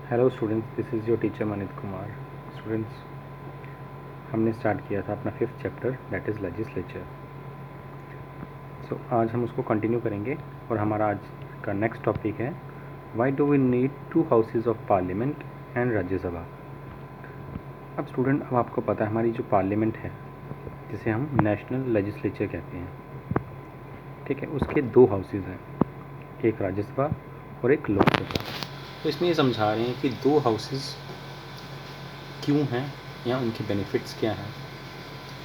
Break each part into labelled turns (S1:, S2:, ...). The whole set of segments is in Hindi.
S1: Hello students, this is your teacher Maneet Kumar. Students, हमने स्टार्ट किया था अपना 5th chapter, that is legislature. So आज हम उसको कंटिन्यू करेंगे और हमारा आज का नेक्स्ट टॉपिक है why do we need 2 houses of parliament and Rajya Sabha. अब स्टूडेंट, अब आपको पता है हमारी जो पार्लियामेंट है, जिसे हम नेशनल लेजिस्लेचर कहते हैं, ठीक है, उसके 2 हाउसेज हैं, एक राज्यसभा और एक लोकसभा। तो इसमें ये समझा रहे हैं कि 2 हाउसेज क्यों हैं या उनके बेनिफिट्स क्या हैं।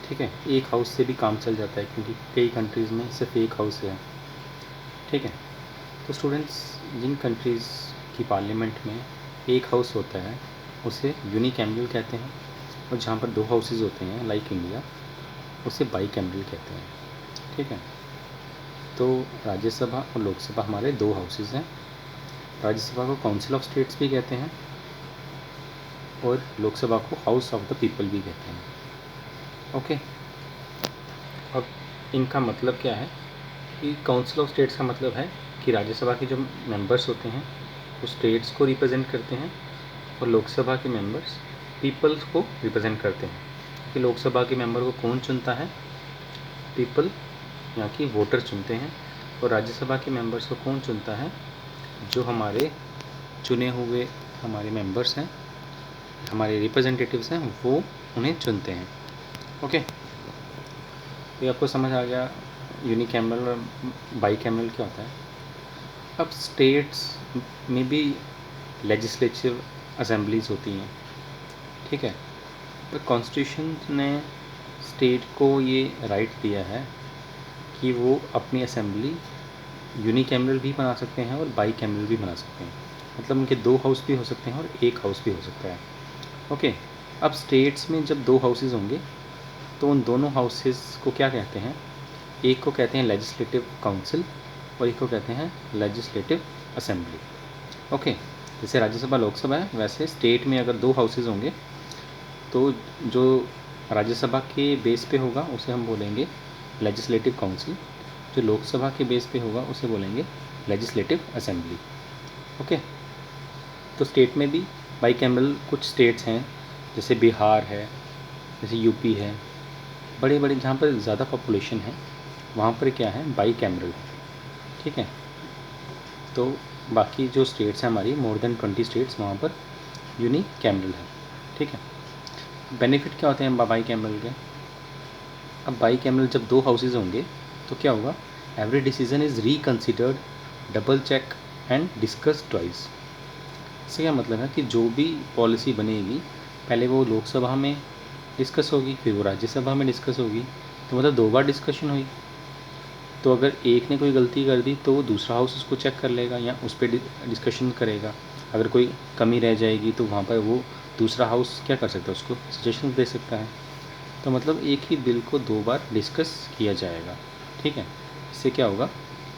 S1: ठीक है, एक हाउस से भी काम चल जाता है क्योंकि कई कंट्रीज़ में सिर्फ एक हाउस है। ठीक है, तो स्टूडेंट्स, जिन कंट्रीज़ की पार्लियामेंट में एक हाउस होता है उसे यूनिकैमरल कहते हैं, और जहाँ पर 2 हाउसेज होते हैं लाइक इंडिया, उसे बाईकैमरल कहते हैं। ठीक है, तो राज्यसभा और लोकसभा हमारे 2 हाउसेज हैं। राज्यसभा को काउंसिल ऑफ स्टेट्स भी कहते हैं और लोकसभा को हाउस ऑफ द पीपल भी कहते हैं। ओके, अब इनका मतलब क्या है कि काउंसिल ऑफ स्टेट्स का मतलब है कि राज्यसभा के जो मेंबर्स होते हैं वो स्टेट्स को रिप्रेजेंट करते हैं और लोकसभा के मेंबर्स पीपल्स को रिप्रेजेंट करते हैं। कि लोकसभा के मेंबर को कौन चुनता है? पीपल, यहाँ की वोटर चुनते हैं। और राज्यसभा के मेंबर्स को कौन चुनता है? जो हमारे चुने हुए हमारे मेंबर्स हैं, हमारे रिप्रेजेंटेटिव्स हैं, वो उन्हें चुनते हैं। ओके, तो आपको समझ आ गया यूनिकैमरल और बाईकैमरल क्या होता है। अब स्टेट्स में भी लेजिस्लेटिव असेंबलीज होती हैं। ठीक है, तो कॉन्स्टिट्यूशन ने स्टेट को ये राइट दिया है कि वो अपनी असेंबली यूनिकैमरल भी बना सकते हैं और बाईकैमरल भी बना सकते हैं। मतलब उनके 2 हाउस भी हो सकते हैं और एक हाउस भी हो सकता है। ओके, अब स्टेट्स में जब 2 हाउसेज होंगे तो उन दोनों हाउसेज को क्या कहते हैं? एक को कहते हैं लेजिस्लेटिव काउंसिल और एक को कहते हैं लेजिस्लेटिव असेंबली। ओके, जैसे राज्यसभा लोकसभा है, वैसे स्टेट में अगर 2 हाउसेज होंगे तो जो राज्यसभा के बेस पे होगा उसे हम बोलेंगे लेजिस्लेटिव काउंसिल, जो लोकसभा के बेस पे होगा उसे बोलेंगे लेजिस्लेटिव असेंबली। ओके, तो स्टेट में भी बाईकैमरल कुछ स्टेट्स हैं, जैसे बिहार है, जैसे यूपी है, बड़े बड़े जहाँ पर ज़्यादा पॉपुलेशन है वहाँ पर क्या है? बाईकैमरल है। ठीक है, तो बाकी जो स्टेट्स हैं हमारी मोर देन 20 स्टेट्स, वहाँ पर यूनिकैमरल है। ठीक है, बेनिफिट क्या होते हैं बाईकैमरल के? अब बाईकैमरल जब 2 हाउसेज होंगे तो क्या होगा? Every decision is reconsidered, double check and discuss twice. इससे क्या मतलब है कि जो भी पॉलिसी बनेगी पहले वो लोकसभा में डिस्कस होगी, फिर वो राज्यसभा में डिस्कस होगी, तो मतलब 2 बार डिस्कशन हुई। तो अगर एक ने कोई गलती कर दी तो वो दूसरा हाउस उसको चेक कर लेगा या उस पर डिस्कशन करेगा। अगर कोई कमी रह जाएगी तो वहाँ पर वो दूसरा हाउस क्या कर सकता है? उसको सजेशन दे सकता है। तो मतलब एक ही बिल को 2 बार डिस्कस किया जाएगा। ठीक है, इससे क्या होगा?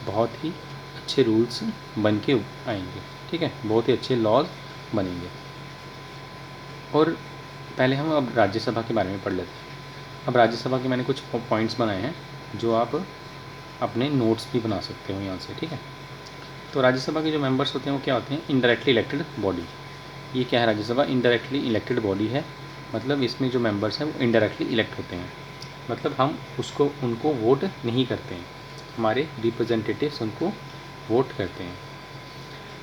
S1: बहुत ही अच्छे रूल्स बन के आएंगे। ठीक है, बहुत ही अच्छे लॉज बनेंगे। और पहले हम अब राज्यसभा के बारे में पढ़ लेते हैं। अब राज्यसभा के मैंने कुछ पॉइंट्स बनाए हैं जो आप अपने नोट्स भी बना सकते हो यहाँ से। ठीक है, तो राज्यसभा के जो मेंबर्स होते हैं वो क्या होते हैं? Indirectly elected body. ये क्या है? राज्यसभा इनडायरेक्टली इलेक्टेड बॉडी है, मतलब इसमें जो मेंबर्स हैं वो इनडायरेक्टली इलेक्ट होते हैं। मतलब हम उनको वोट नहीं करते हैं, हमारे रिप्रेजेंटेटिव्स उनको वोट करते हैं।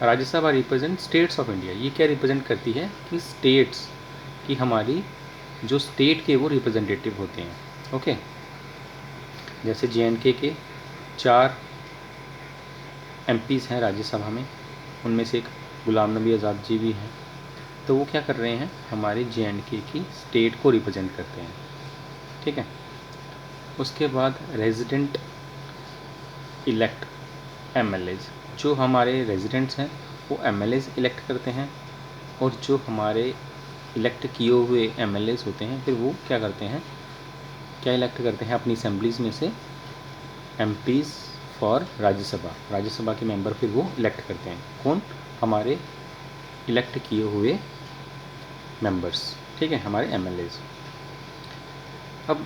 S1: Rajya Sabha represent states of India. ये क्या रिप्रेजेंट करती है? कि स्टेट्स की हमारी जो स्टेट के वो रिप्रेजेंटेटिव होते हैं। ओके, जैसे JNK के 4 MPs हैं राज्यसभा में, उनमें से एक गुलाम नबी आज़ाद जी भी हैं। तो वो क्या कर रहे हैं? हमारे JNK की स्टेट को रिप्रेजेंट करते हैं। ठीक है, उसके बाद रेजिडेंट इलेक्ट MLAs। जो हमारे रेजिडेंट्स हैं वो MLAs इलेक्ट करते हैं, और जो हमारे इलेक्ट किए हुए MLAs होते हैं फिर वो क्या करते हैं? क्या इलेक्ट करते हैं? अपनी असेंबलीज़ में से MPs फॉर राज्यसभा। राज्यसभा के मेंबर फिर वो इलेक्ट करते हैं। कौन? हमारे इलेक्ट किए हुए मेंबर्स। ठीक है, हमारे MLAs। अब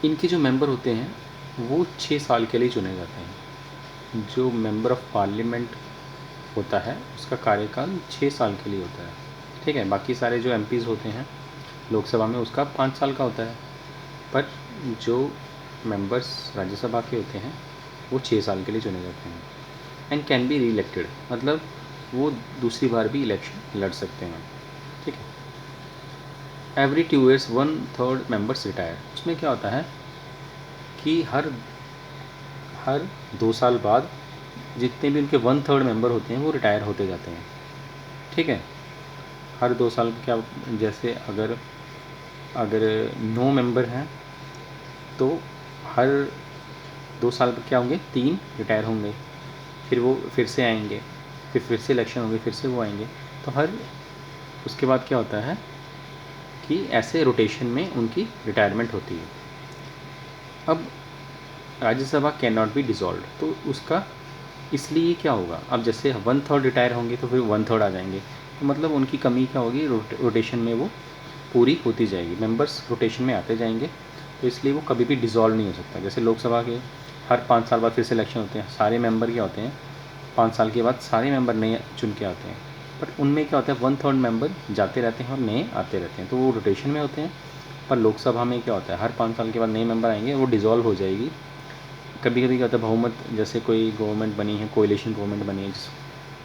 S1: इनके जो मेंबर होते हैं वो 6 साल के लिए चुने जाते हैं। जो मेंबर ऑफ पार्लियामेंट होता है उसका कार्यकाल 6 साल के लिए होता है। ठीक है। बाकी सारे जो MPs होते हैं लोकसभा में उसका 5 साल का होता है, पर जो मेंबर्स राज्यसभा के होते हैं वो 6 साल के लिए चुने जाते हैं। एंड कैन बी री इलेक्टेड, मतलब वो दूसरी बार भी इलेक्शन लड़ सकते हैं, ठीक है। Every 2 years 1/3 members retire. उसमें क्या होता है कि हर 2 साल बाद जितने भी उनके 1/3 मेंबर होते हैं वो रिटायर होते जाते हैं, ठीक है। हर 2 साल क्या, जैसे अगर 9 मेंबर हैं तो हर 2 साल पर क्या होंगे, 3 रिटायर होंगे, फिर वो फिर से आएंगे, फिर से इलेक्शन होंगे, फिर से वो आएंगे। तो हर उसके बाद क्या होता है कि ऐसे रोटेशन में उनकी रिटायरमेंट होती है। अब Rajya Sabha can not be dissolve, तो उसका इसलिए क्या होगा, अब जैसे 1/3 रिटायर होंगे तो फिर 1/3 आ जाएंगे, तो मतलब उनकी कमी क्या होगी, रोटेशन में वो पूरी होती जाएगी, मेंबर्स रोटेशन में आते जाएंगे, तो इसलिए वो कभी भी डिसॉल्व नहीं हो सकता। जैसे लोकसभा के हर 5 साल बाद फिर से इलेक्शन होते हैं, सारे मेंबर क्या होते हैं 5 साल के बाद सारे मेंबर नए चुन के आते हैं, पर उनमें क्या होता है 1/3 मेंबर जाते रहते हैं और नए आते रहते हैं, तो वो रोटेशन में होते हैं। पर लोकसभा में क्या होता है हर 5 साल के बाद नए मेंबर आएंगे, वो डिसॉल्व हो जाएगी। कभी कभी क्या होता है बहुमत, जैसे कोई गवर्नमेंट बनी है, कोएलिशन गवर्नमेंट बनी है,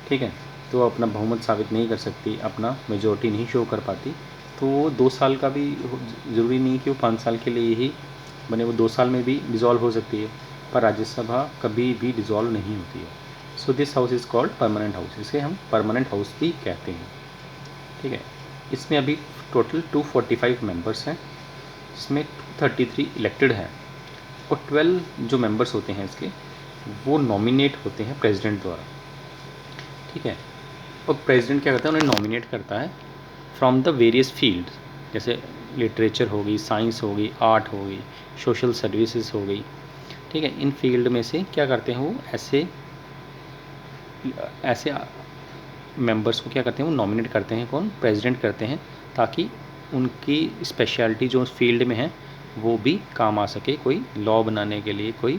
S1: ठीक है, तो वो अपना बहुमत साबित नहीं कर सकती, अपना मेजोरिटी नहीं शो कर पाती, तो वो 2 साल का भी ज़रूरी नहीं कि वो 5 साल के लिए ही बने, वो 2 साल में भी डिसॉल्व हो सकती है, पर राज्यसभा कभी भी डिसॉल्व नहीं होती है। So this house is called permanent house, इसे हम परमानेंट हाउस भी कहते हैं, ठीक है। इसमें अभी टोटल 245 मेंबर्स हैं, जिसमें 233 इलेक्टेड हैं, और 12 जो मेंबर्स होते हैं इसके वो नॉमिनेट होते हैं प्रेसिडेंट द्वारा, ठीक है। और प्रेसिडेंट क्या करता है, उन्हें नॉमिनेट करता है फ्रॉम द वेरियस फील्ड, जैसे लिटरेचर होगी, साइंस होगी, आर्ट होगी, सोशल सर्विसेज हो गई, ठीक है। इन फील्ड में से क्या करते हैं वो ऐसे मेंबर्स को क्या करते हैं वो नॉमिनेट करते हैं, कौन, प्रेसिडेंट करते हैं, ताकि उनकी स्पेशलिटी जो उस फील्ड में है वो भी काम आ सके, कोई लॉ बनाने के लिए, कोई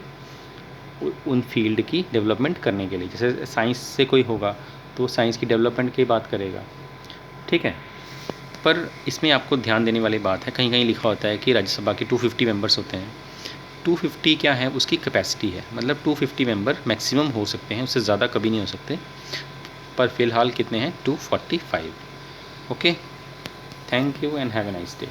S1: उन फील्ड की डेवलपमेंट करने के लिए। जैसे साइंस से कोई होगा तो साइंस की डेवलपमेंट की बात करेगा, ठीक है। पर इसमें आपको ध्यान देने वाली बात है, कहीं कहीं लिखा होता है कि राज्यसभा के 250 मेंबर्स होते हैं। 250 क्या है, उसकी कैपेसिटी है, मतलब 250 मेंबर मैक्सिमम हो सकते हैं, उससे ज़्यादा कभी नहीं हो सकते, पर फिलहाल कितने हैं 245। Okay, thank you and have a nice day.